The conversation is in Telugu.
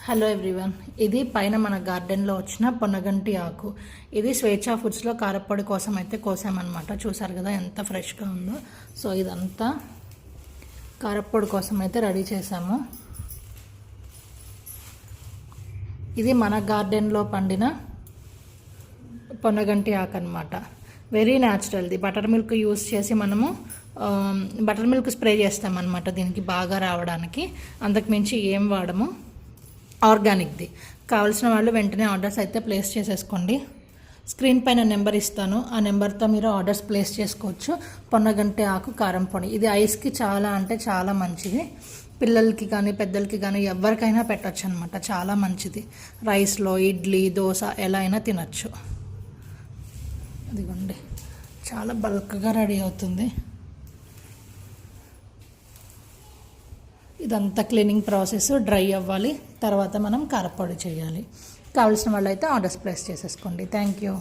హలో ఎవ్రీవన్, ఇది పైన మన గార్డెన్లో వచ్చిన పొన్నగంటి ఆకు. ఇది స్వేచ్ఛా ఫుడ్స్లో కారప్పొడి కోసం అయితే కోసామన్నమాట. చూసారు కదా ఎంత ఫ్రెష్గా ఉందో. సో ఇదంతా కారప్పొడి కోసం అయితే రెడీ చేసాము. ఇది మన గార్డెన్లో పండిన పొన్నగంటి ఆకు అనమాట. వెరీ న్యాచురల్ది. బటర్ మిల్క్ యూస్ చేసి మనము బటర్ మిల్క్ స్ప్రే చేస్తామన్నమాట దీనికి బాగా రావడానికి. అంతకు మించి ఏం వాడము. ఆర్గానిక్ది. కావాల్సిన వాళ్ళు వెంటనే ఆర్డర్స్ అయితే ప్లేస్ చేసేసుకోండి. స్క్రీన్ పైన నెంబర్ ఇస్తాను, ఆ నెంబర్తో మీరు ఆర్డర్స్ ప్లేస్ చేసుకోవచ్చు. పొన్నగంటి ఆకు కారం పొడి. ఇది ఐస్కి చాలా అంటే చాలా మంచిది. పిల్లలకి కానీ పెద్దలకి కానీ ఎవరికైనా పెట్టచ్చు అనమాట. చాలా మంచిది. రైస్లో, ఇడ్లీ, దోశ ఎలా అయినా తినచ్చు. అదిగోండి, చాలా బల్క్గా రెడీ అవుతుంది. ఇదంతా క్లీనింగ్ ప్రాసెస్. డ్రై అవ్వాలి, తర్వాత మనం కారపొడి చేయాలి. కావాల్సిన వాళ్ళు అయితే ఆర్డర్స్ ప్లేస్ చేసేసుకోండి. Thank you.